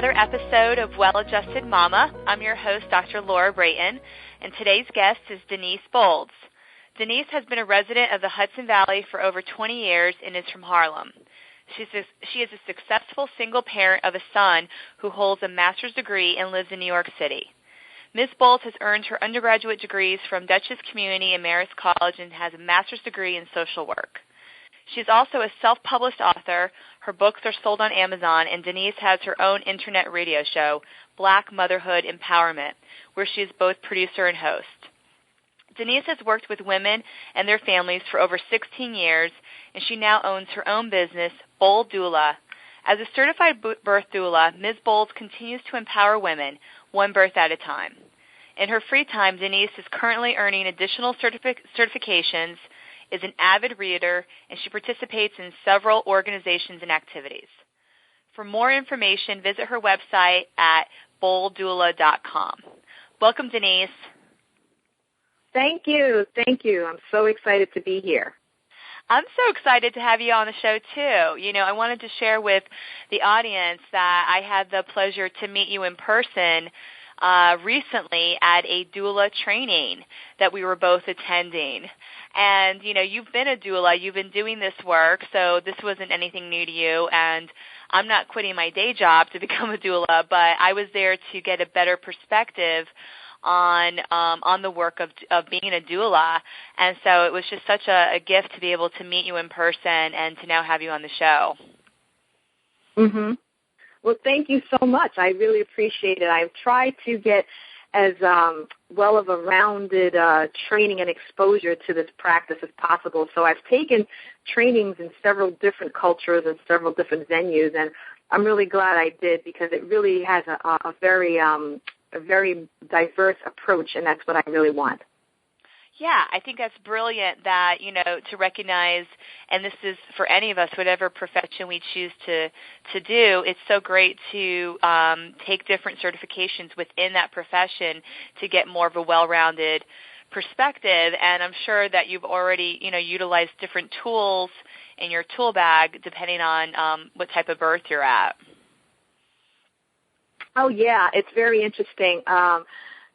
another episode of Well-Adjusted Mama. I'm your host, Dr. Laura Brayton, and today's guest is Denise Bolds. Denise has been a resident of the Hudson Valley for over 20 years and is from Harlem. She is a successful single parent of a son who holds a master's degree and lives in New York City. Ms. Bolds has earned her undergraduate degrees from Dutchess Community and Marist College and has a master's degree in social work. She's also a self-published author. Her books are sold on Amazon, and Denise has her own internet radio show, Black Motherhood Empowerment, where she is both producer and host. Denise has worked with women and their families for over 16 years, and she now owns her own business, Bold Doula. As a certified birth doula, Ms. Bolds continues to empower women, one birth at a time. In her free time, Denise is currently earning additional certifications, is an avid reader, and she participates in several organizations and activities. For more information, visit her website at bolddoula.com. Welcome, Denise. Thank you. I'm so excited to be here. I'm so excited to have you on the show, too. You know, I wanted to share with the audience that I had the pleasure to meet you in person recently at a doula training that we were both attending. And, you know, you've been a doula. You've been doing this work, so this wasn't anything new to you. And I'm not quitting my day job to become a doula, but I was there to get a better perspective on the work of being a doula. And so it was just such a gift to be able to meet you in person and to now have you on the show. Mm-hmm. Well, thank you so much. I really appreciate it. I've tried to get as well of a rounded training and exposure to this practice as possible. So I've taken trainings in several different cultures and several different venues, and I'm really glad I did because it really has a very diverse approach, and that's what I really want. Yeah, I think that's brilliant that, you know, to recognize, and this is for any of us, whatever profession we choose to do, it's so great to take different certifications within that profession to get more of a well-rounded perspective. And I'm sure that you've already, you know, utilized different tools in your tool bag depending on what type of birth you're at. Oh, yeah, it's very interesting.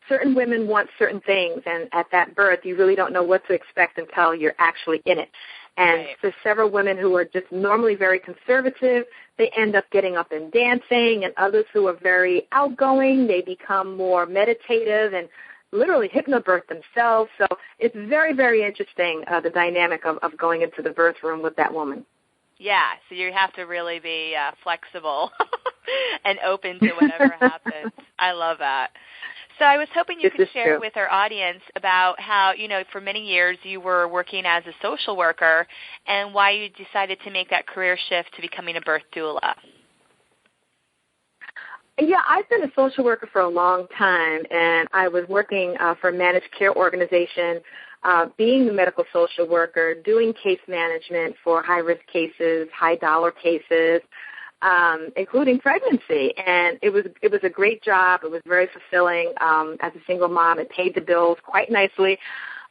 Certain women want certain things, and at that birth, you really don't know what to expect until you're actually in it. And right. For several women who are just normally very conservative, they end up getting up and dancing, and others who are very outgoing, they become more meditative and literally hypnobirth themselves. So it's very, very interesting, the dynamic of going into the birth room with that woman. Yeah, so you have to really be flexible and open to whatever happens. I love that. So I was hoping you could share with our audience about how, you know, for many years you were working as a social worker and why you decided to make that career shift to becoming a birth doula. Yeah, I've been a social worker for a long time, and I was working for a managed care organization, being the medical social worker, doing case management for high-risk cases, high-dollar cases, including pregnancy. And it was a great job. It was very fulfilling. As a single mom, it paid the bills quite nicely.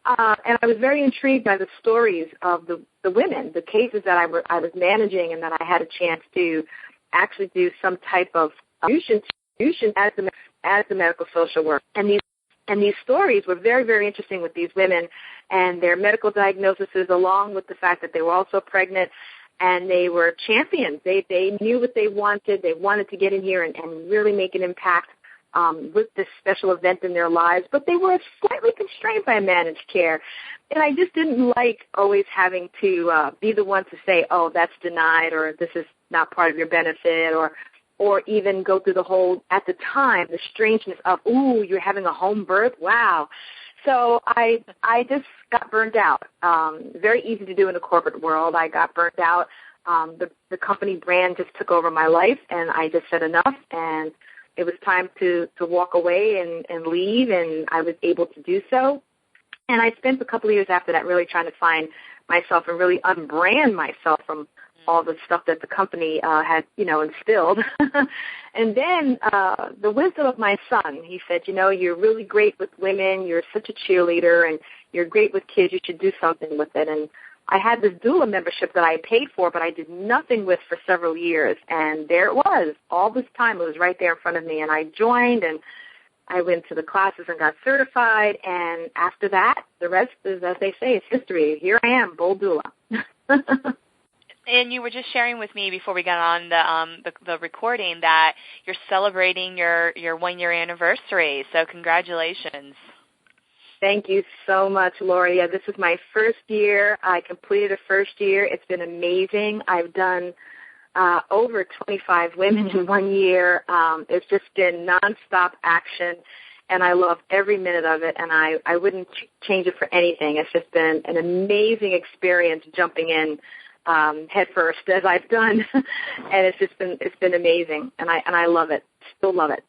And I was very intrigued by the stories of the women, the cases that I was managing, and that I had a chance to actually do some type of solution as the medical social worker. And these stories were very, very interesting with these women and their medical diagnoses, along with the fact that they were also pregnant. And they were champions. They knew what they wanted. They wanted to get in here and really make an impact with this special event in their lives. But they were slightly constrained by managed care. And I just didn't like always having to be the one to say, oh, that's denied, or this is not part of your benefit, or even go through the whole, at the time, the strangeness of, ooh, you're having a home birth? Wow. So I just got burned out. Very easy to do in the corporate world. I got burned out. The company brand just took over my life, and I just said enough, and it was time to walk away and leave, and I was able to do so. And I spent a couple of years after that really trying to find myself and really unbrand myself from all the stuff that the company had, instilled. And then the wisdom of my son, he said, you're really great with women. You're such a cheerleader, and you're great with kids. You should do something with it. And I had this doula membership that I paid for, but I did nothing with for several years. And there it was. All this time, it was right there in front of me. And I joined, and I went to the classes and got certified. And after that, the rest is, as they say, it's history. Here I am, Bold Doula. And you were just sharing with me before we got on the recording that you're celebrating your 1-year anniversary. So congratulations. Thank you so much, Lori. Yeah, this is my first year. I completed a first year. It's been amazing. I've done over 25 women in 1 year. It's just been nonstop action, and I love every minute of it, and I wouldn't change it for anything. It's just been an amazing experience jumping in head first, as I've done, and it's been amazing, and I love it. Still love it.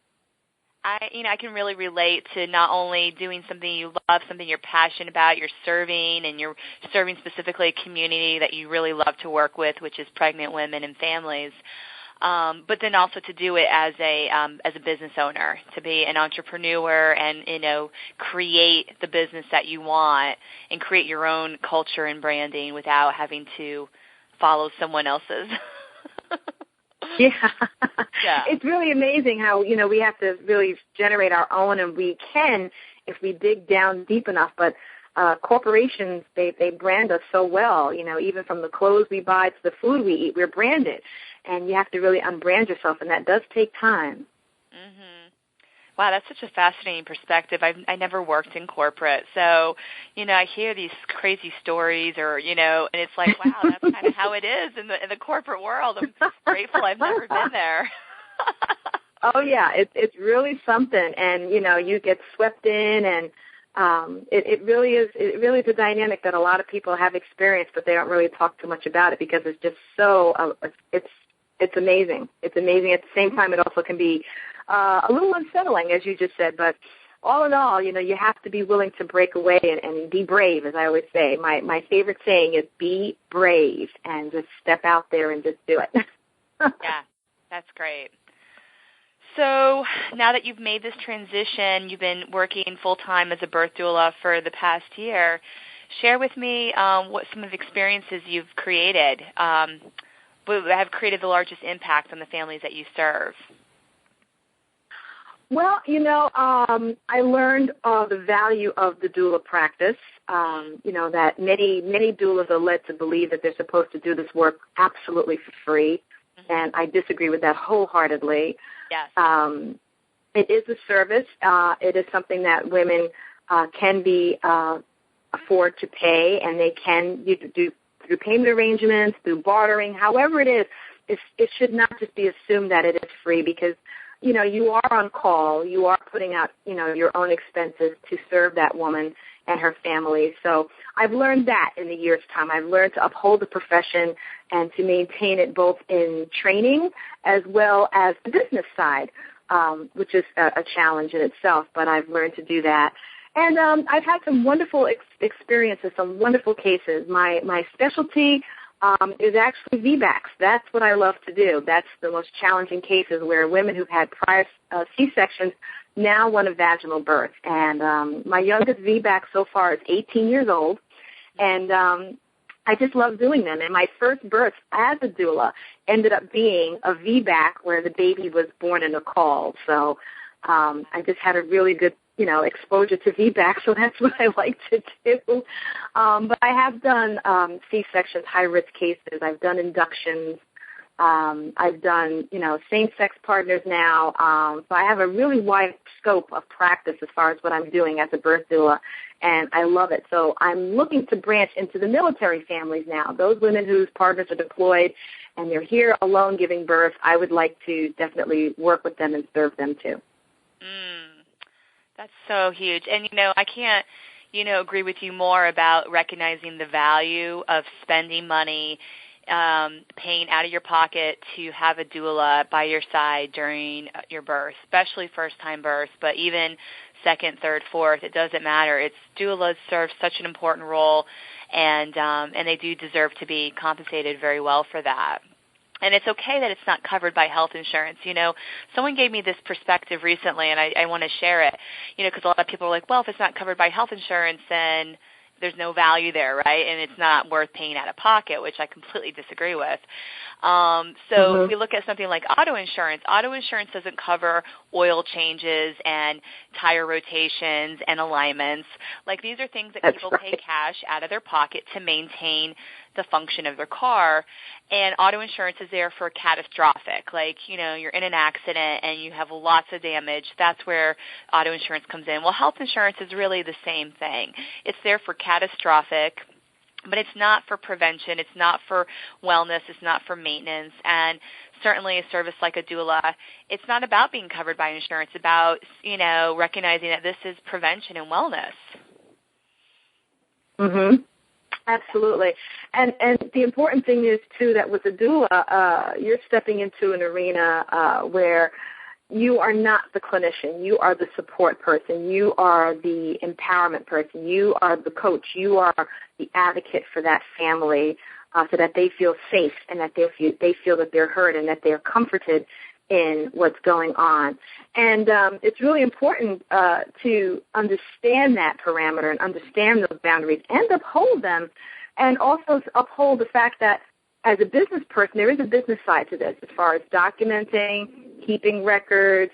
I can really relate to not only doing something you love, something you're passionate about, you're serving, and you're serving specifically a community that you really love to work with, which is pregnant women and families, but then also to do it as a business owner, to be an entrepreneur and, create the business that you want and create your own culture and branding without having to follow someone else's. Yeah. It's really amazing how, we have to really generate our own, and we can if we dig down deep enough. But corporations, they brand us so well, even from the clothes we buy to the food we eat, we're branded. And you have to really unbrand yourself, and that does take time. Mm-hmm. Wow, that's such a fascinating perspective. I never worked in corporate, so, I hear these crazy stories or, and it's like, wow, that's kind of how it is in the corporate world. I'm grateful I've never been there. Oh, yeah, it's really something, and, you get swept in, and it really is a dynamic that a lot of people have experienced, but they don't really talk too much about it because it's just so, it's amazing. It's amazing. At the same time, it also can be a little unsettling, as you just said, but all in all, you have to be willing to break away and be brave, as I always say. My favorite saying is be brave and just step out there and just do it. Yeah, that's great. So now that you've made this transition, you've been working full-time as a birth doula for the past year. Share with me what some of the experiences you've created have created the largest impact on the families that you serve. Well, I learned the value of the doula practice, that many doulas are led to believe that they're supposed to do this work absolutely for free, and I disagree with that wholeheartedly. Yes. It is a service. It is something that women can afford to pay, and they can do through payment arrangements, through bartering, however it is. It should not just be assumed that it is free because you are on call. You are putting out, your own expenses to serve that woman and her family. So I've learned that in the year's time. I've learned to uphold the profession and to maintain it both in training as well as the business side, which is a challenge in itself, but I've learned to do that. And I've had some wonderful experiences, some wonderful cases. My specialty is actually VBACs. That's what I love to do. That's the most challenging cases where women who've had prior C-sections now want a vaginal birth. And my youngest VBAC so far is 18 years old, and I just love doing them. And my first birth as a doula ended up being a VBAC where the baby was born in a call. So I just had a really good exposure to VBAC, so that's what I like to do. But I have done C-sections, high-risk cases. I've done inductions. I've done, same-sex partners now. So I have a really wide scope of practice as far as what I'm doing as a birth doula, and I love it. So I'm looking to branch into the military families now. Those women whose partners are deployed and they're here alone giving birth, I would like to definitely work with them and serve them too. That's so huge. And, I can't, agree with you more about recognizing the value of spending money, paying out of your pocket to have a doula by your side during your birth, especially first-time birth, but even second, third, fourth, it doesn't matter. Doulas serve such an important role, and they do deserve to be compensated very well for that. And it's okay that it's not covered by health insurance. Someone gave me this perspective recently, and I want to share it, because a lot of people are like, well, if it's not covered by health insurance, then there's no value there, right? And it's not worth paying out of pocket, which I completely disagree with. If we look at something like auto insurance doesn't cover oil changes and tire rotations and alignments. Like, these are things that people pay cash out of their pocket to maintain the function of their car. And auto insurance is there for catastrophic. Like, you're in an accident and you have lots of damage. That's where auto insurance comes in. Well, health insurance is really the same thing. It's there for catastrophic, but it's not for prevention. It's not for wellness. It's not for maintenance. And certainly a service like a doula, it's not about being covered by insurance. It's about, recognizing that this is prevention and wellness. Mm-hmm. Absolutely. And the important thing is, too, that with a doula, you're stepping into an arena where you are not the clinician. You are the support person. You are the empowerment person. You are the coach. You are the advocate for that family so that they feel safe and that they feel that they're heard and that they're comforted in what's going on. And it's really important to understand that parameter and understand those boundaries and uphold them, and also uphold the fact that as a business person, there is a business side to this as far as documenting, keeping records,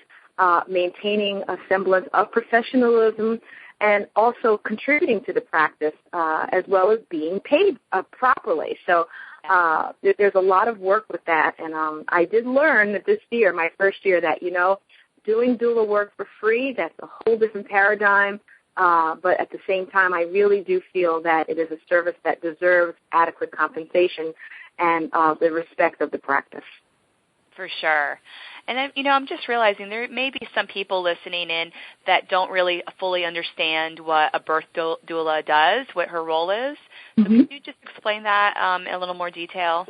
maintaining a semblance of professionalism, and also contributing to the practice as well as being paid properly. So there's a lot of work with that. And I did learn that this year, my first year, that, doing doula work for free, that's a whole different paradigm. But at the same time, I really do feel that it is a service that deserves adequate compensation and the respect of the practice. For sure. And then, I'm just realizing there may be some people listening in that don't really fully understand what a birth doula does, what her role is. So could you just explain that in a little more detail?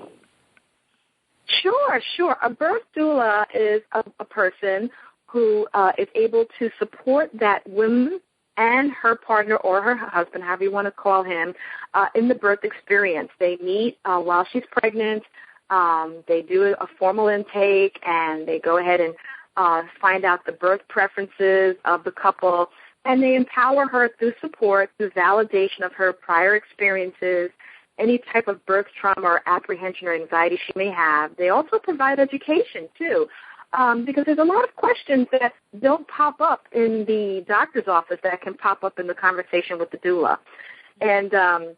Sure. A birth doula is a person who is able to support that woman and her partner or her husband, however you want to call him, in the birth experience. They meet while she's pregnant. They do a formal intake, and they go ahead and find out the birth preferences of the couple, and they empower her through support, through validation of her prior experiences, any type of birth trauma or apprehension or anxiety she may have. They also provide education, too, because there's a lot of questions that don't pop up in the doctor's office that can pop up in the conversation with the doula. And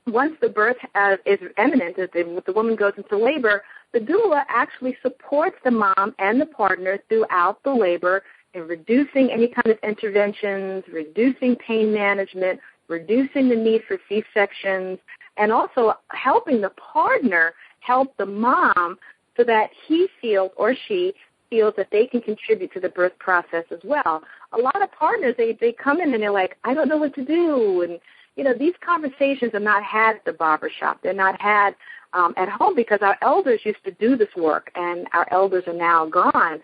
once the birth is imminent, as the woman goes into labor, the doula actually supports the mom and the partner throughout the labor in reducing any kind of interventions, reducing pain management, reducing the need for C-sections, and also helping the partner help the mom so that he feels or she feels that they can contribute to the birth process as well. A lot of partners, they come in and they're like, I don't know what to do. And, these conversations are not had at the barbershop. They're not had at home because our elders used to do this work, and our elders are now gone.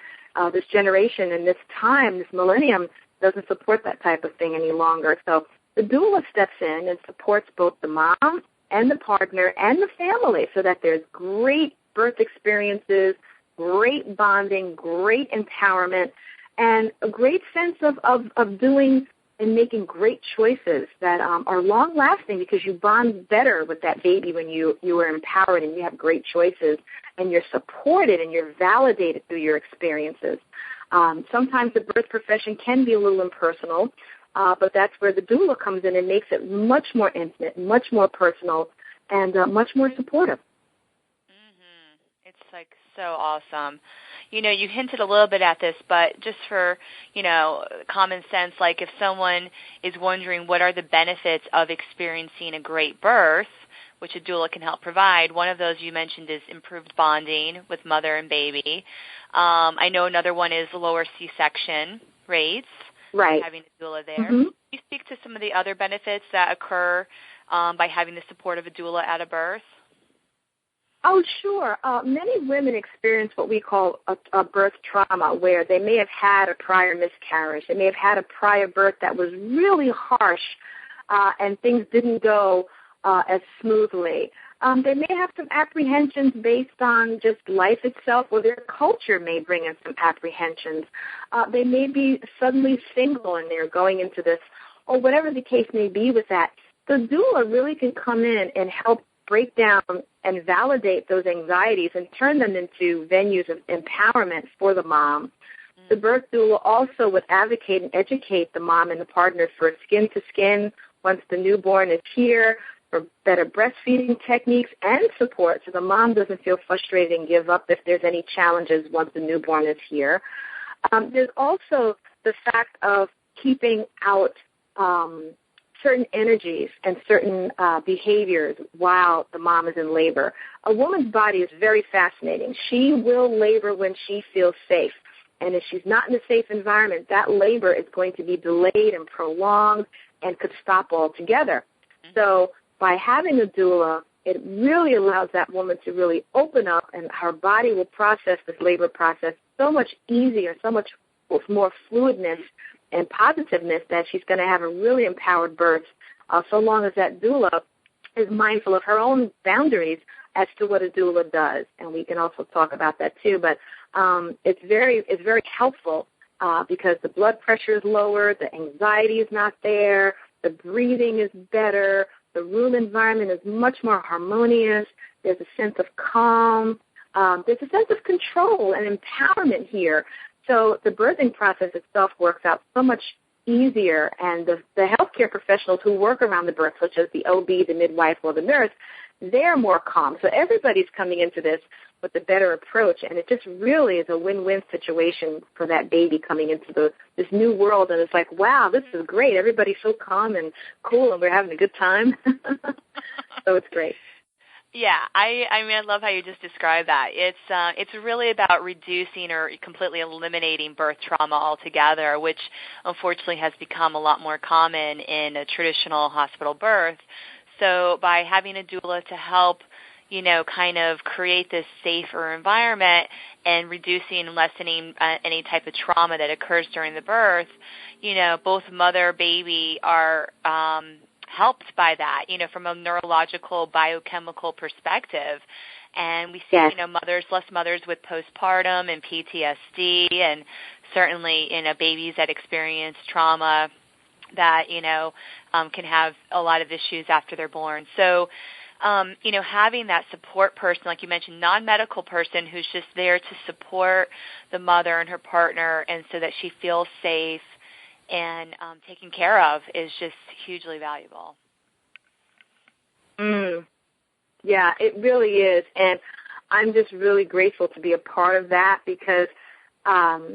This generation and this time, this millennium, doesn't support that type of thing any longer. So the doula steps in and supports both the mom and the partner and the family so that there's great birth experiences, great bonding, great empowerment, and a great sense of doing and making great choices that are long-lasting because you bond better with that baby when you are empowered and you have great choices and you're supported and you're validated through your experiences. Sometimes the birth profession can be a little impersonal, but that's where the doula comes in and makes it much more intimate, much more personal, and much more supportive. It's like so awesome. You hinted a little bit at this, but just for, common sense, like if someone is wondering what are the benefits of experiencing a great birth, which a doula can help provide, one of those you mentioned is improved bonding with mother and baby. I know another one is lower C-section rates. Right. Having a doula there. Can you speak to some of the other benefits that occur by having the support of a doula at a birth? Oh, sure. Many women experience what we call a birth trauma, where they may have had a prior miscarriage. They may have had a prior birth that was really harsh, and things didn't go as smoothly. They may have some apprehensions based on just life itself, or their culture may bring in some apprehensions. They may be suddenly single and they're going into this, or whatever the case may be with that. the doula really can come in and help break down and validate those anxieties and turn them into venues of empowerment for the mom. The birth doula also would advocate and educate the mom and the partner for skin-to-skin once the newborn is here, for better breastfeeding techniques and support so the mom doesn't feel frustrated and give up if there's any challenges once the newborn is here. There's also the fact of keeping out certain energies and certain behaviors while the mom is in labor. A woman's body is very fascinating. She will labor when she feels safe. And if she's not in a safe environment, that labor is going to be delayed and prolonged and could stop altogether. So by having a doula, it really allows that woman to really open up, and her body will process this labor process so much easier, so much with more fluidness and positiveness that she's going to have a really empowered birth, so long as that doula is mindful of her own boundaries as to what a doula does. And we can also talk about that too. But it's very helpful because the blood pressure is lower, the anxiety is not there, the breathing is better, the room environment is much more harmonious, there's a sense of calm, there's a sense of control and empowerment here. So the birthing process itself works out so much easier, and the healthcare professionals who work around the birth, such as the OB, the midwife, or the nurse, they're more calm. So everybody's coming into this with a better approach, and it just really is a win-win situation for that baby coming into this new world. And it's like, wow, this is great. Everybody's so calm and cool, and we're having a good time. So it's great. Yeah, I mean, I love how you just described that. It's really about reducing or completely eliminating birth trauma altogether, which unfortunately has become a lot more common in a traditional hospital birth. So by having a doula to help, kind of create this safer environment and reducing and lessening any type of trauma that occurs during the birth, both mother, baby are helped by that, from a neurological, biochemical perspective. And we see, less mothers with postpartum and PTSD, and certainly, babies that experience trauma that, can have a lot of issues after they're born. So, having that support person, like you mentioned, non-medical person who's just there to support the mother and her partner, and so that she feels safe and taken care of, is just hugely valuable. Yeah, it really is. And I'm just really grateful to be a part of that, because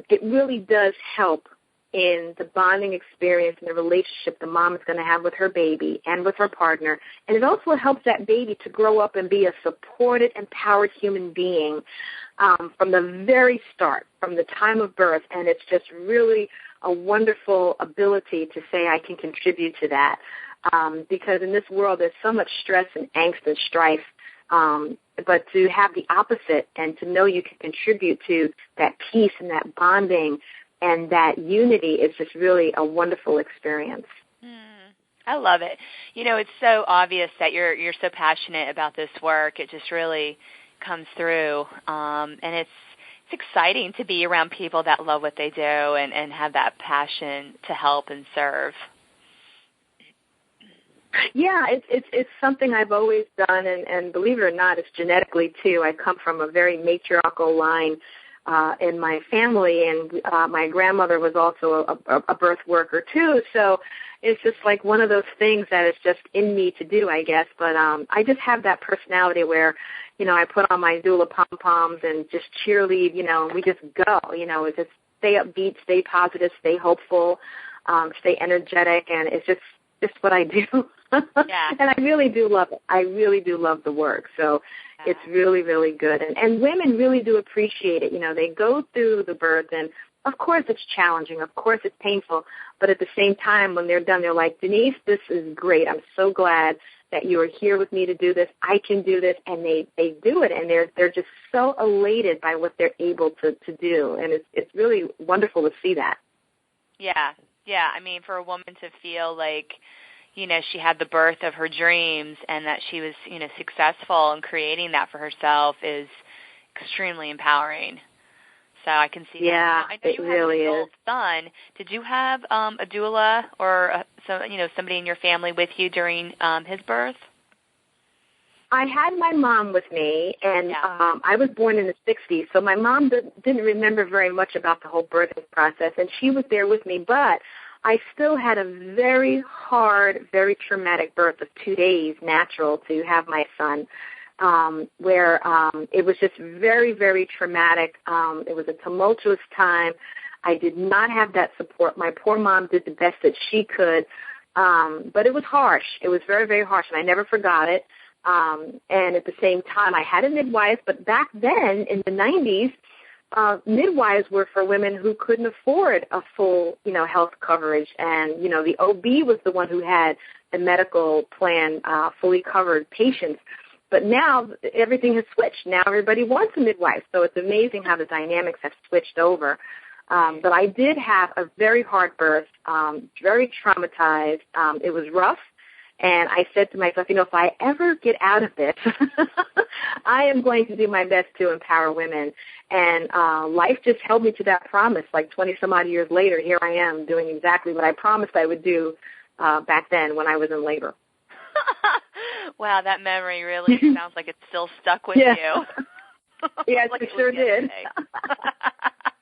it really does help in the bonding experience and the relationship the mom is going to have with her baby and with her partner. And it also helps that baby to grow up and be a supported, empowered human being from the very start, from the time of birth. And it's just really a wonderful ability to say I can contribute to that, because in this world there's so much stress and angst and strife, but to have the opposite and to know you can contribute to that peace and that bonding and that unity is just really a wonderful experience. I love it. It's so obvious that you're so passionate about this work. It just really comes through, and it's exciting to be around people that love what they do and have that passion to help and serve. Yeah, it's something I've always done, and believe it or not, it's genetically too. I come from a very matriarchal line in my family, and my grandmother was also a birth worker too, so it's just like one of those things that is just in me to do, I guess. But I just have that personality where, I put on my doula pom-poms and just cheerlead, and we just go, just stay upbeat, stay positive, stay hopeful, stay energetic, and it's just what I do. Yeah. And I really do love it. I really do love the work. So it's really, really good. And women really do appreciate it. They go through the birth, and of course it's challenging. Of course it's painful. But at the same time, when they're done, they're like, Denise, this is great. I'm so glad that you are here with me to do this. I can do this. And they do it, and they're just so elated by what they're able to do. And it's really wonderful to see that. Yeah. Yeah. I mean, for a woman to feel like, she had the birth of her dreams and that she was, successful in creating that for herself is extremely empowering. So I can see yeah, that. I know it you really have an is. adult son. Did you have a doula or somebody in your family with you during his birth? I had my mom with me, and I was born in the 60s, so my mom didn't remember very much about the whole birthing process, and she was there with me, but I still had a very hard, very traumatic birth of 2 days, natural, to have my son, where it was just very, very traumatic. It was a tumultuous time. I did not have that support. My poor mom did the best that she could, but it was harsh. It was very, very harsh, and I never forgot it. And at the same time, I had a midwife, but back then, in the 90s, midwives were for women who couldn't afford a full, health coverage. And, the OB was the one who had the medical plan fully covered patients. But now everything has switched. Now everybody wants a midwife. So it's amazing how the dynamics have switched over. But I did have a very hard birth, very traumatized. It was rough. And I said to myself, if I ever get out of this, I am going to do my best to empower women. And life just held me to that promise. Like 20-some-odd years later, here I am doing exactly what I promised I would do back then when I was in labor. Wow, that memory really sounds like it's still stuck with you. Yes, like it sure did.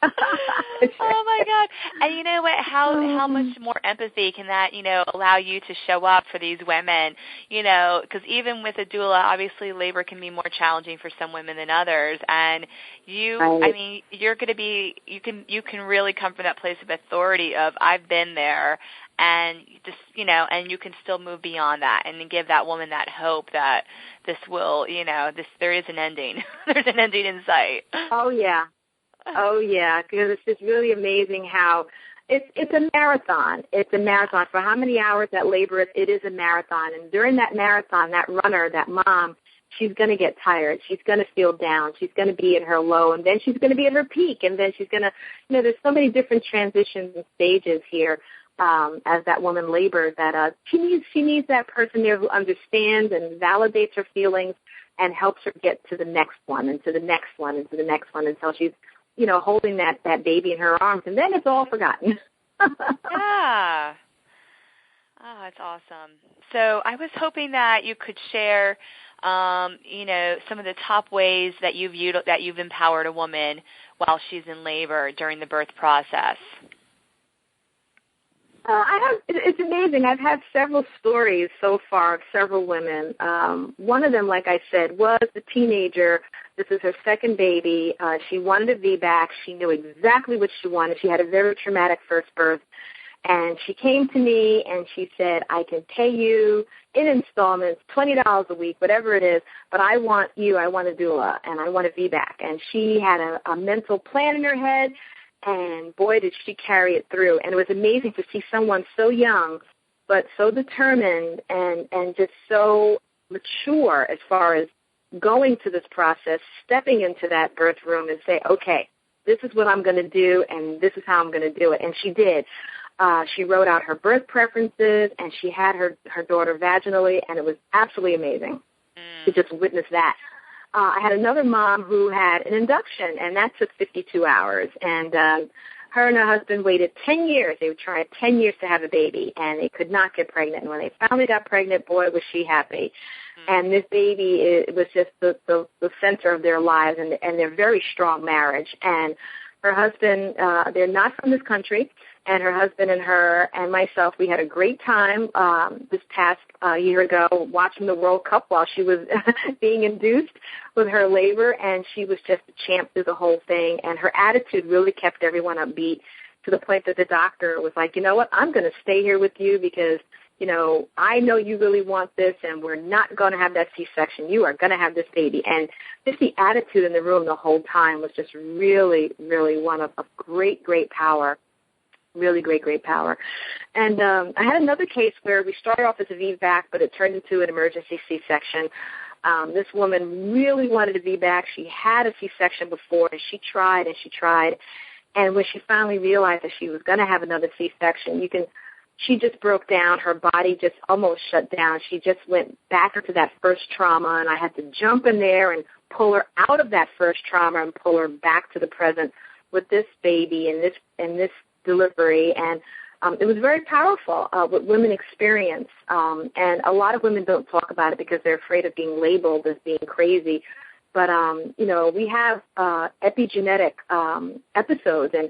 Oh my God! And you know what? How much more empathy can that allow you to show up for these women? Because even with a doula, obviously labor can be more challenging for some women than others. And you, right. I mean, you're going to be. You can really come from that place of authority of I've been there, and just and you can still move beyond that and give that woman that hope that this will, there is an ending. There's an ending in sight. Oh yeah. Oh, yeah, because it's just really amazing how it's a marathon. It's a marathon. For how many hours that labor is, it is a marathon. And during that marathon, that runner, that mom, she's going to get tired. She's going to feel down. She's going to be at her low, and then she's going to be at her peak. And then she's going to, there's so many different transitions and stages here as that woman labors that she needs that person there who understands and validates her feelings and helps her get to the next one and to the next one and to the next one until she's holding that baby in her arms, and then it's all forgotten. Yeah. Oh, that's awesome. So I was hoping that you could share, some of the top ways that you've empowered a woman while she's in labor during the birth process. It's amazing. I've had several stories so far of several women. One of them, like I said, was a teenager. This is her second baby. She wanted a VBAC. She knew exactly what she wanted. She had a very traumatic first birth. And she came to me and she said, I can pay you in installments, $20 a week, whatever it is, but I want a doula and I want a VBAC. And she had a mental plan in her head. And boy, did she carry it through. And it was amazing to see someone so young, but so determined and just so mature as far as going to this process, stepping into that birth room and say, okay, this is what I'm going to do, and this is how I'm going to do it. And she did. She wrote out her birth preferences, and she had her daughter vaginally, and it was absolutely amazing to just witness that. I had another mom who had an induction, and that took 52 hours. And her and her husband waited 10 years. They would try 10 years to have a baby, and they could not get pregnant. And when they finally got pregnant, boy, was she happy. And this baby, it was just the center of their lives, and their very strong marriage. And her husband, they're not from this country, and her husband and her and myself, we had a great time this past year ago watching the World Cup while she was being induced with her labor, and she was just a champ through the whole thing, and her attitude really kept everyone upbeat to the point that the doctor was like, you know what, I'm going to stay here with you because, I know you really want this, and we're not going to have that C-section. You are going to have this baby. And just the attitude in the room the whole time was just really, really one of great, great power. Really great, great power. And I had another case where we started off as a VBAC, but it turned into an emergency C-section. This woman really wanted a VBAC. She had a C-section before, and she tried and she tried. And when she finally realized that she was going to have another C-section, she just broke down. Her body just almost shut down. She just went back into that first trauma, and I had to jump in there and pull her out of that first trauma and pull her back to the present with this baby and this delivery. And it was very powerful, what women experience. And a lot of women don't talk about it because they're afraid of being labeled as being crazy. But, we have epigenetic episodes, and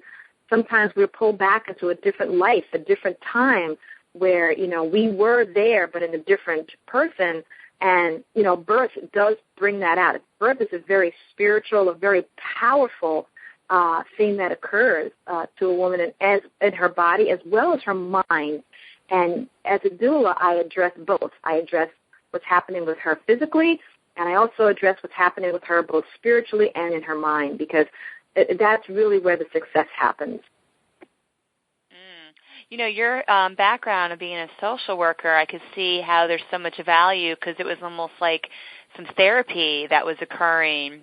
sometimes we're pulled back into a different life, a different time where, we were there but in a different person. And, birth does bring that out. Birth is a very spiritual, a very powerful thing that occurs to a woman in her body as well as her mind. And as a doula, I address both. I address what's happening with her physically, and I also address what's happening with her both spiritually and in her mind, because that's really where the success happens. Your background of being a social worker, I could see how there's so much value, because it was almost like some therapy that was occurring,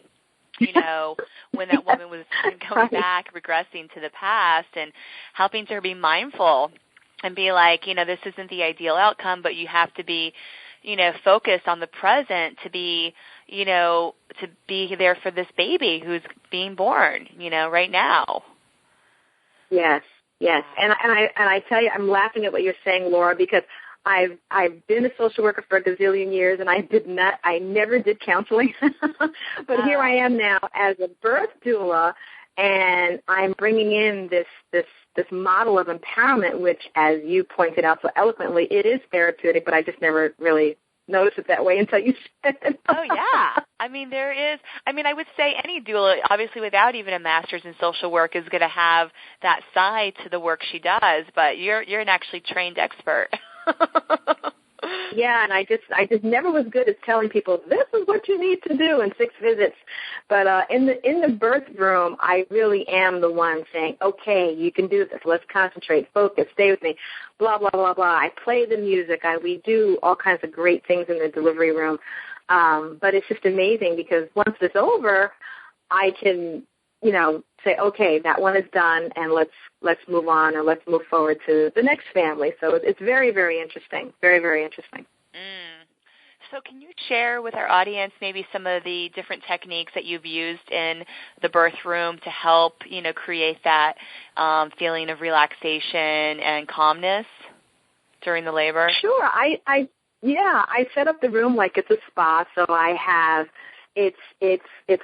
when that woman was going back, regressing to the past, and helping her be mindful and be like, this isn't the ideal outcome, but you have to be, focused on the present to be, to be there for this baby who's being born, right now. Yes. Yes, and I tell you, I'm laughing at what you're saying, Laura, because I've been a social worker for a gazillion years, and I never did counseling, but here I am now as a birth doula, and I'm bringing in this model of empowerment, which, as you pointed out so eloquently, it is therapeutic, but I just never really noticed it that way until you said it. Oh, yeah. I would say any doula, obviously without even a master's in social work, is going to have that side to the work she does, but you're an actually trained expert. Yeah, and I just never was good at telling people, this is what you need to do in 6 visits. But in the birth room, I really am the one saying, okay, you can do this. Let's concentrate, focus, stay with me, blah, blah, blah, blah. I play the music. We do all kinds of great things in the delivery room. But it's just amazing because once it's over, I can, say, okay, that one is done, and let's move on, or let's move forward to the next family. So it's very, very interesting, very, very interesting. So can you share with our audience maybe some of the different techniques that you've used in the birth room to help, create that feeling of relaxation and calmness during the labor? Sure. I set up the room like it's a spa, so I have it's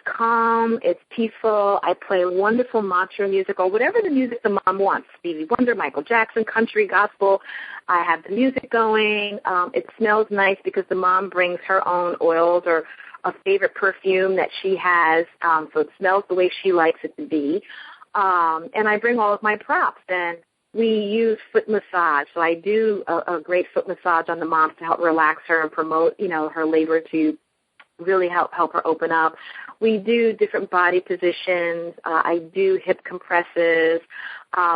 calm, it's peaceful. I play wonderful mantra music or whatever the music the mom wants. Stevie Wonder, Michael Jackson, country, gospel. I have the music going. It smells nice because the mom brings her own oils or a favorite perfume that she has, so it smells the way she likes it to be. And I bring all of my props, and we use foot massage. So I do a great foot massage on the mom to help relax her and promote, her labor to really help her open up. We do different body positions. I do hip compresses.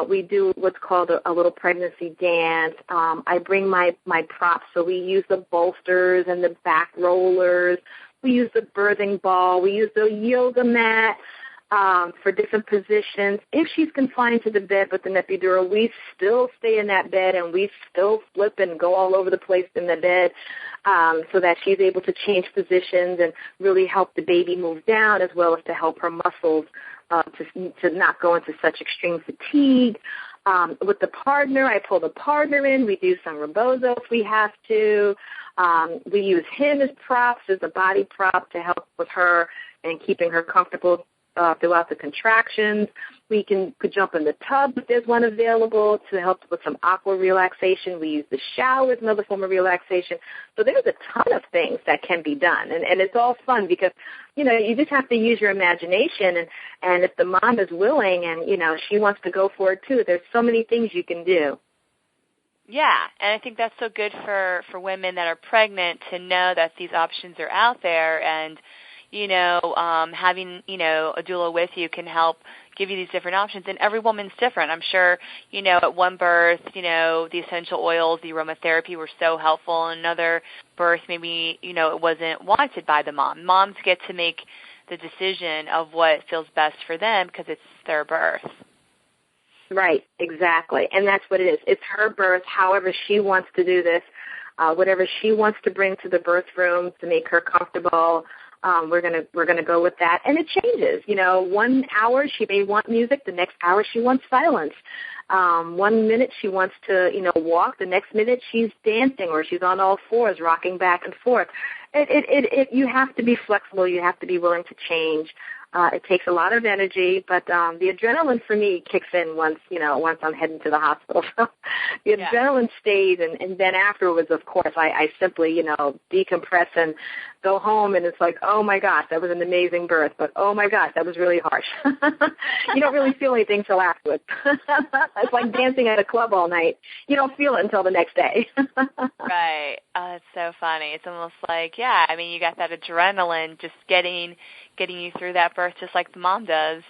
We do what's called a little pregnancy dance. I bring my props, so we use the bolsters and the back rollers. We use the birthing ball. We use the yoga mat for different positions. If she's confined to the bed with an epidural, we still stay in that bed, and we still flip and go all over the place in the bed so that she's able to change positions and really help the baby move down, as well as to help her muscles to not go into such extreme fatigue. With the partner, I pull the partner in. We do some rebozo if we have to. We use him as props, as a body prop to help with her and keeping her comfortable throughout the contractions. We could jump in the tub if there's one available to help with some aqua relaxation. We use the shower as another form of relaxation. So there's a ton of things that can be done, and it's all fun because, you just have to use your imagination, and if the mom is willing and, she wants to go for it too, there's so many things you can do. Yeah, and I think that's so good for women that are pregnant to know that these options are out there, and having, a doula with you can help give you these different options. And every woman's different. I'm sure, at one birth, the essential oils, the aromatherapy were so helpful. In another birth, maybe, it wasn't wanted by the mom. Moms get to make the decision of what feels best for them because it's their birth. Right, exactly. And that's what it is. It's her birth, however she wants to do this, whatever she wants to bring to the birth room to make her comfortable. We're gonna go with that, and it changes. 1 hour she may want music, the next hour she wants silence. 1 minute she wants to, walk, the next minute she's dancing or she's on all fours, rocking back and forth. You have to be flexible. You have to be willing to change. It takes a lot of energy, but the adrenaline for me kicks in once I'm heading to the hospital. So the adrenaline stays, and then afterwards, of course, I simply, decompress and go home, and it's like, oh my gosh, that was an amazing birth, but oh my gosh, that was really harsh. You don't really feel anything till afterwards. It's like dancing at a club all night. You don't feel it until the next day. Right. It's so funny. It's almost like, you got that adrenaline just getting you through that birth just like the mom does.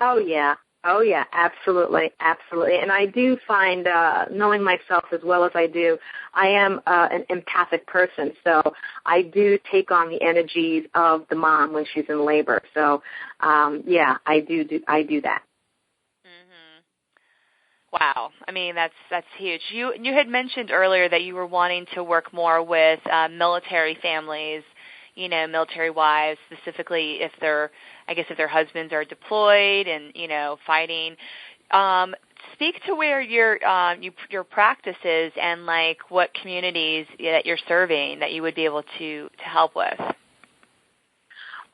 Oh, yeah, absolutely. And I do find, knowing myself as well as I do, I am an empathic person, so I do take on the energies of the mom when she's in labor. So, I do that. Wow. That's huge. You had mentioned earlier that you were wanting to work more with military families, military wives, specifically if their husbands are deployed and, fighting. Speak to where your practice is and like what communities that you're serving that you would be able to help with.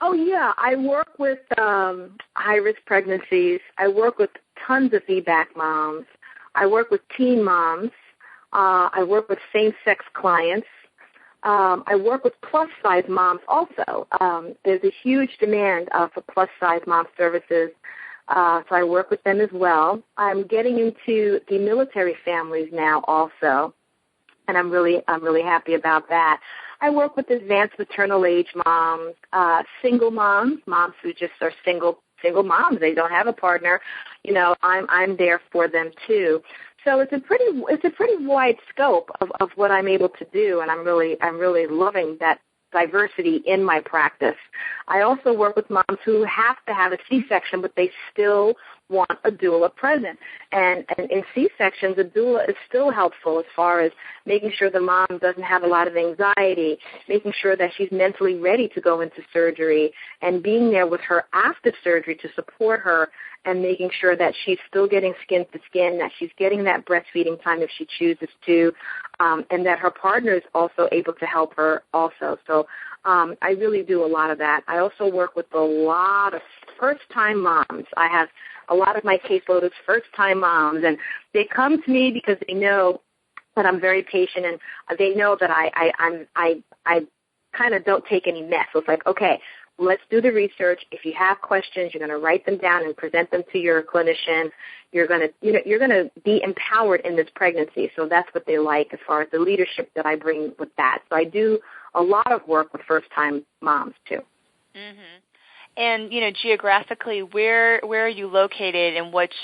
Oh, yeah. I work with high-risk pregnancies. I work with tons of VBAC moms. I work with teen moms. I work with same-sex clients. I work with plus-size moms also. There's a huge demand for plus-size mom services, so I work with them as well. I'm getting into the military families now also, and I'm really happy about that. I work with advanced maternal age moms, single moms who just are single moms. They don't have a partner. I'm there for them too. So it's a pretty wide scope of what I'm able to do, and I'm really loving that diversity in my practice. I also work with moms who have to have a C-section, but they still want a doula present. And in C-sections, a doula is still helpful as far as making sure the mom doesn't have a lot of anxiety, making sure that she's mentally ready to go into surgery, and being there with her after surgery to support her, and making sure that she's still getting skin to skin, that she's getting that breastfeeding time if she chooses to, and that her partner is also able to help her also. So I really do a lot of that. I also work with a lot of first-time moms. I have a lot of my caseload is first-time moms, and they come to me because they know that I'm very patient, and they know that I kind of don't take any mess. So it's like, okay, let's do the research. If you have questions, you're going to write them down and present them to your clinician. You're going to be empowered in this pregnancy. So that's what they like as far as the leadership that I bring with that. So I do a lot of work with first-time moms too. Mm-hmm. And geographically, where are you located, and which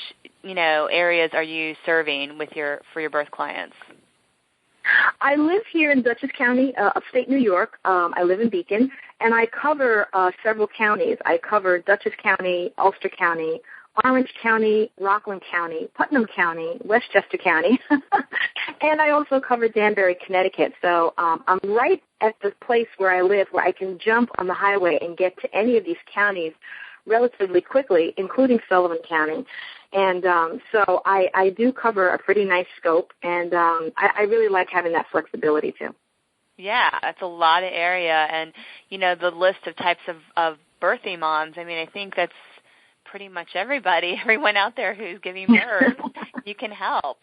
areas are you serving for your birth clients? I live here in Dutchess County, upstate New York. I live in Beacon, and I cover several counties. I cover Dutchess County, Ulster County, Orange County, Rockland County, Putnam County, Westchester County, and I also cover Danbury, Connecticut. So I'm right at the place where I live, where I can jump on the highway and get to any of these counties relatively quickly, including Sullivan County. And so I do cover a pretty nice scope, and I really like having that flexibility too. Yeah, that's a lot of area. And, the list of types of birthing moms, I think that's pretty much everyone out there who's giving birth. You can help.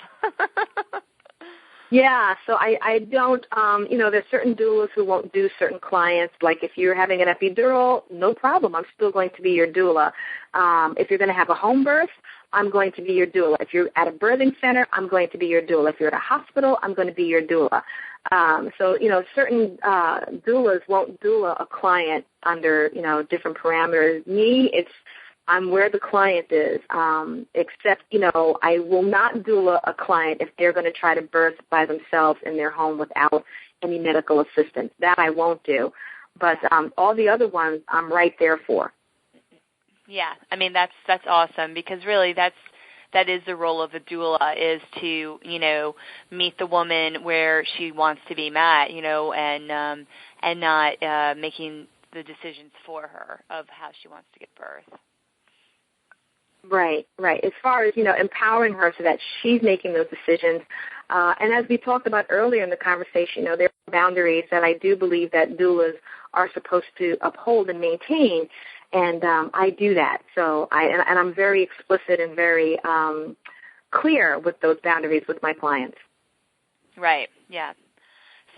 Yeah, so I don't, there's certain doulas who won't do certain clients. Like if you're having an epidural, no problem. I'm still going to be your doula. If you're going to have a home birth, I'm going to be your doula. If you're at a birthing center, I'm going to be your doula. If you're at a hospital, I'm going to be your doula. So certain doulas won't doula a client under, different parameters. Me, I'm where the client is, except, I will not doula a client if they're going to try to birth by themselves in their home without any medical assistance. That I won't do. But all the other ones, I'm right there for. Yeah, that's awesome, because really that is the role of a doula, is to, meet the woman where she wants to be met, and not making the decisions for her of how she wants to give birth. Right. As far as, empowering her so that she's making those decisions. And as we talked about earlier in the conversation, there are boundaries that I do believe that doulas are supposed to uphold and maintain. And I do that. So I'm very explicit and very clear with those boundaries with my clients. Right. Yeah.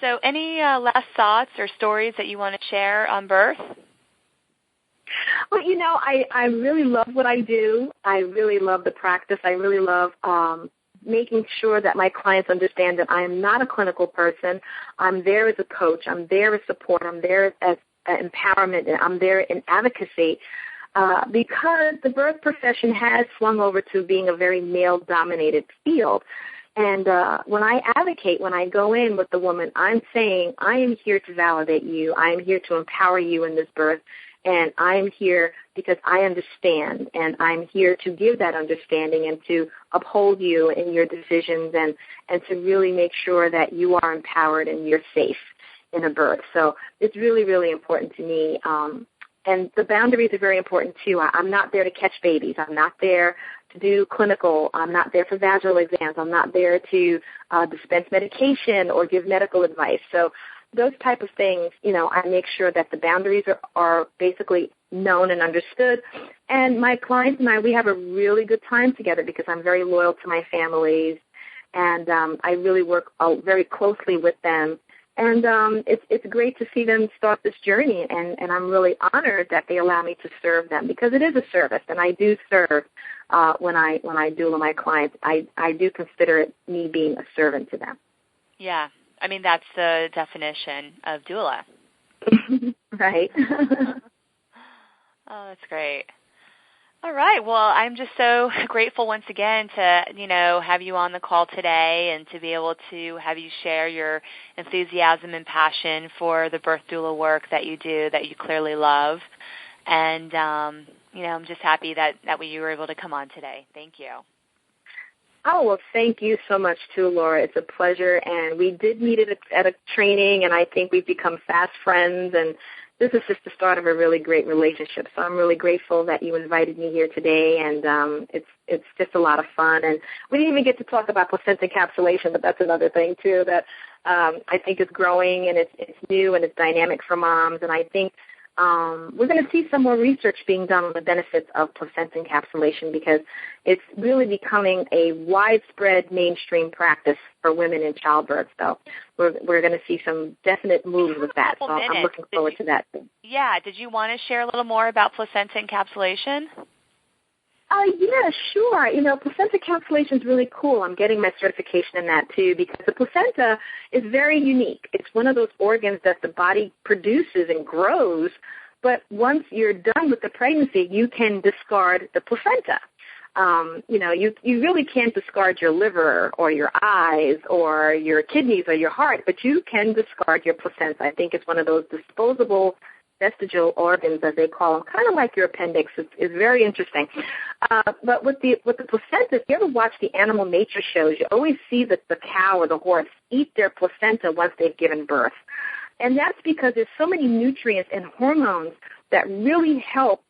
So any last thoughts or stories that you want to share on birth? Well, I really love what I do. I really love the practice. I really love making sure that my clients understand that I am not a clinical person. I'm there as a coach. I'm there as support. I'm there as empowerment, and I'm there in advocacy because the birth profession has swung over to being a very male-dominated field. And when I advocate, when I go in with the woman, I'm saying, I am here to validate you. I am here to empower you in this birth. And I am here because I understand, and I'm here to give that understanding and to uphold you in your decisions and to really make sure that you are empowered and you're safe in a birth. So it's really, really important to me. And the boundaries are very important, too. I'm not there to catch babies. I'm not there to do clinical. I'm not there for vaginal exams. I'm not there to dispense medication or give medical advice. So those type of things, I make sure that the boundaries are basically known and understood. And my clients and I, we have a really good time together because I'm very loyal to my families, and I really work very closely with them. And it's great to see them start this journey, and I'm really honored that they allow me to serve them because it is a service, and I do serve when I doula my clients. I do consider it me being a servant to them. Yeah. I mean, that's the definition of doula. Right. Oh, that's great. All right. Well, I'm just so grateful once again to, have you on the call today and to be able to have you share your enthusiasm and passion for the birth doula work that you do, that you clearly love. And, I'm just happy that you were able to come on today. Thank you. Oh, well, thank you so much, too, Laura. It's a pleasure. And we did meet at a training, and I think we've become fast friends. And this is just the start of a really great relationship. So I'm really grateful that you invited me here today. And it's just a lot of fun. And we didn't even get to talk about placenta encapsulation, but that's another thing, too, that I think is growing, and it's new, and it's dynamic for moms. And I think we're going to see some more research being done on the benefits of placenta encapsulation because it's really becoming a widespread mainstream practice for women in childbirth. So we're going to see some definite moves with that. So I'm looking forward to that. Yeah. Did you want to share a little more about placenta encapsulation? Yeah, sure. Placenta encapsulation is really cool. I'm getting my certification in that, too, because the placenta is very unique. It's one of those organs that the body produces and grows, but once you're done with the pregnancy, you can discard the placenta. You really can't discard your liver or your eyes or your kidneys or your heart, but you can discard your placenta. I think it's one of those disposable vestigial organs, as they call them, kind of like your appendix. It's very interesting. But with the placenta, if you ever watch the animal nature shows, you always see that the cow or the horse eat their placenta once they've given birth. And that's because there's so many nutrients and hormones that really help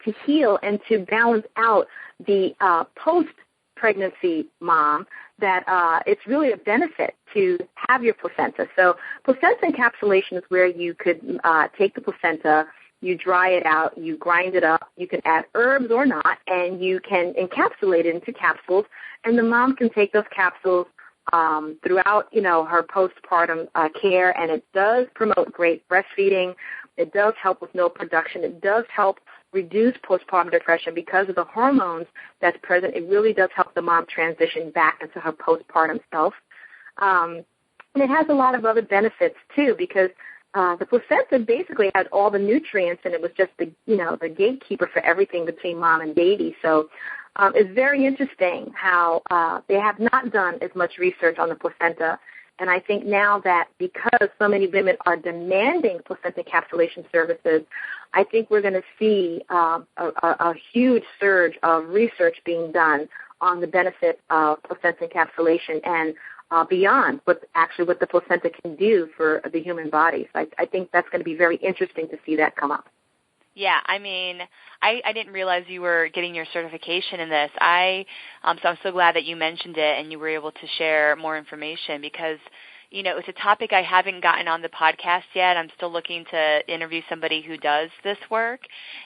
to heal and to balance out the post-pregnancy mom, that it's really a benefit to have your placenta. So placenta encapsulation is where you could take the placenta, you dry it out, you grind it up, you can add herbs or not, and you can encapsulate it into capsules, and the mom can take those capsules throughout, her postpartum care, and it does promote great breastfeeding. It does help with milk production. It does help reduce postpartum depression because of the hormones that's present. It really does help the mom transition back into her postpartum self. And it has a lot of other benefits, too, because the placenta basically had all the nutrients, and it was just the gatekeeper for everything between mom and baby. So it's very interesting how they have not done as much research on the placenta. And I think now that because so many women are demanding placenta encapsulation services, I think we're going to see a huge surge of research being done on the benefit of placenta encapsulation. And beyond what the placenta can do for the human body. So I think that's going to be very interesting to see that come up. Yeah, I mean, I didn't realize you were getting your certification in this. So I'm so glad that you mentioned it and you were able to share more information because, you know, it's a topic I haven't gotten on the podcast yet. I'm still looking to interview somebody who does this work,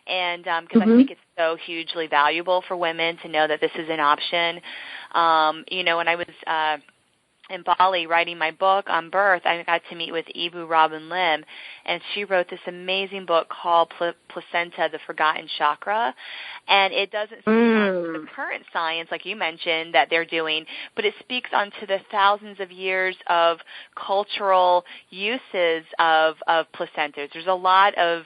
and because I think it's so hugely valuable for women to know that this is an option. You know, when I was in Bali writing my book on birth, I got to meet with Ibu Robin Lim, and she wrote this amazing book called Placenta, the Forgotten Chakra, and it doesn't speak on the current science, like you mentioned, that they're doing, but it speaks onto the thousands of years of cultural uses of placentas. There's a lot of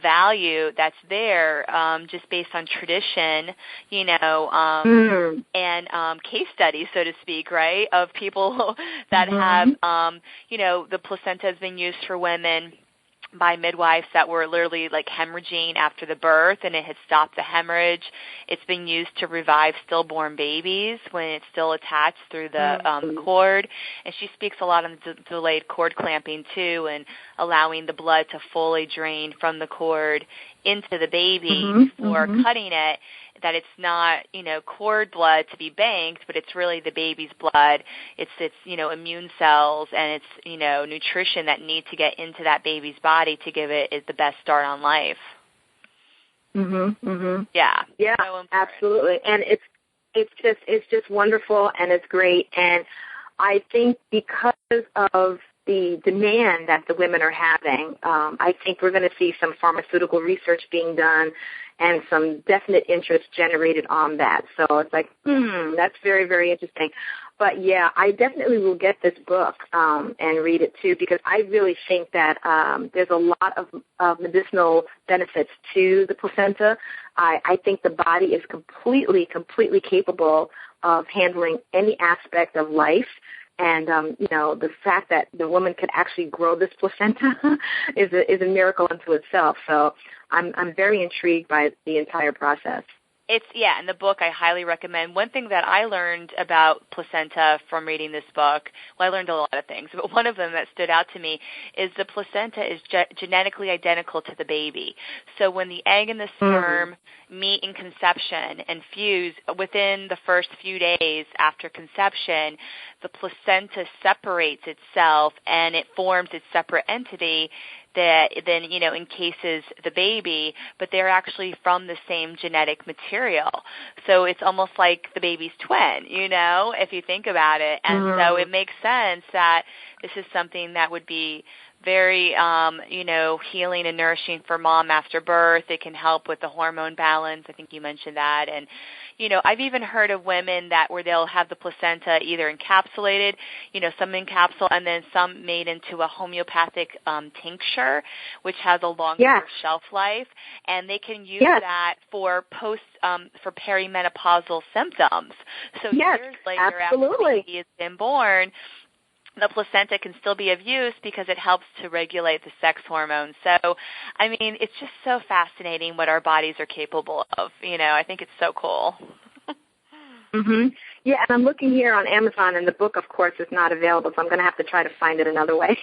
value that's there just based on tradition, you know, and case studies, so to speak, right, of people that have, you know, the placenta has been used for women by midwives that were literally like hemorrhaging after the birth, and it had stopped the hemorrhage. It's been used to revive stillborn babies when it's still attached through the cord. And she speaks a lot on delayed cord clamping too, and allowing the blood to fully drain from the cord into the baby before cutting it, that it's not, you know, cord blood to be banked, but it's really the baby's blood. It's you know, immune cells and it's, you know, nutrition that need to get into that baby's body to give it the best start on life. Yeah. Yeah, so absolutely. And it's just wonderful and it's great. And I think because of the demand that the women are having, I think we're going to see some pharmaceutical research being done and some definite interest generated on that. So it's like, that's very, very interesting. But, yeah, I definitely will get this book and read it, too, because I really think that there's a lot of medicinal benefits to the placenta. I think the body is completely capable of handling any aspect of life. And, you know, the fact that the woman could actually grow this placenta is a miracle unto itself. So I'm very intrigued by the entire process. In the book I highly recommend. One thing that I learned about placenta from reading this book, well, I learned a lot of things, but one of them that stood out to me is the placenta is genetically identical to the baby. So when the egg and the sperm meet in conception and fuse within the first few days after conception, the placenta separates itself and it forms its separate entity that then, you know, encases the baby, but they're actually from the same genetic material. So it's almost like the baby's twin, you know, if you think about it. And so it makes sense that this is something that would be very, you know, healing and nourishing for mom after birth. It can help with the hormone balance. I think you mentioned that. And, you know, I've even heard of women where they'll have the placenta either encapsulated, you know, some in capsule and then some made into a homeopathic tincture, which has a longer shelf life, and they can use that for for perimenopausal symptoms. So years later after the baby has been born, the placenta can still be of use because it helps to regulate the sex hormones. So, I mean, it's just so fascinating what our bodies are capable of. You know, I think it's so cool. Yeah, and I'm looking here on Amazon, and the book, of course, is not available, so I'm going to have to try to find it another way.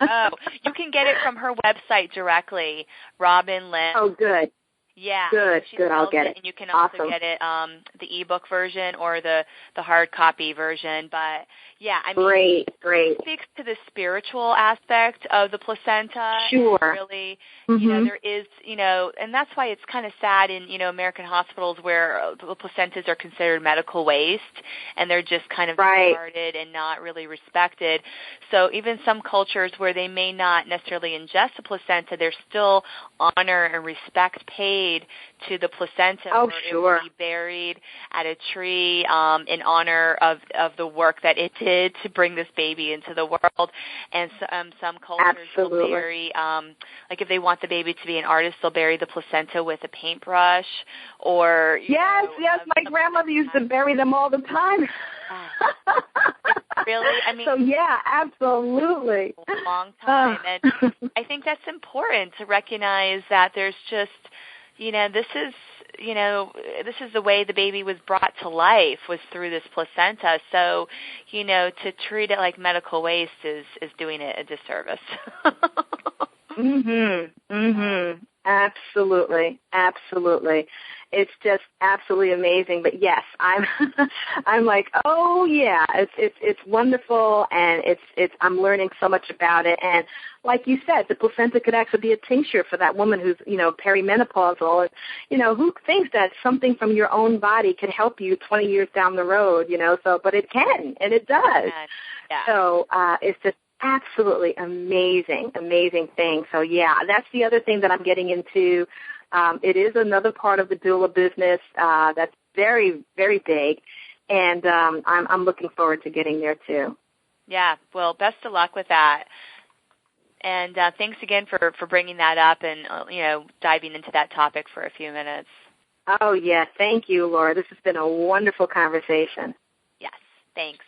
You can get it from her website directly, Robin Lim. Oh, good. Yeah. Good. I'll get it. And you can also get it, the ebook version or the hard copy version. But yeah, I mean, great. It speaks to the spiritual aspect of the placenta. Sure. Really, you know, there is, you know, and that's why it's kind of sad in, you know, American hospitals where the placentas are considered medical waste and they're just kind of discarded and not really respected. So even some cultures where they may not necessarily ingest a placenta, there's still honor and respect paid to the placenta. Oh, It will be buried at a tree in honor of the work that it did to bring this baby into the world. And some cultures will bury, like if they want the baby to be an artist, they'll bury the placenta with a paintbrush. Or yes, my grandmother used to bury them all the time. Really? I mean, so yeah, absolutely. A long time. And I think that's important to recognize that there's just, you know, this is, this is the way the baby was brought to life, was through this placenta. So, to treat it like medical waste is doing it a disservice. Absolutely. It's just absolutely amazing. But yes, I'm like, oh yeah, it's wonderful, and I'm learning so much about it. And like you said, the placenta could actually be a tincture for that woman who's perimenopausal. And who thinks that something from your own body can help you 20 years down the road? But it can, and it does. Yeah. So it's just absolutely amazing thing. So yeah, that's the other thing that I'm getting into. It is another part of the doula business that's very, very big, and I'm looking forward to getting there too. Yeah, well, best of luck with that. And thanks again for bringing that up and, diving into that topic for a few minutes. Oh, yeah, thank you, Laura. This has been a wonderful conversation. Yes, thanks.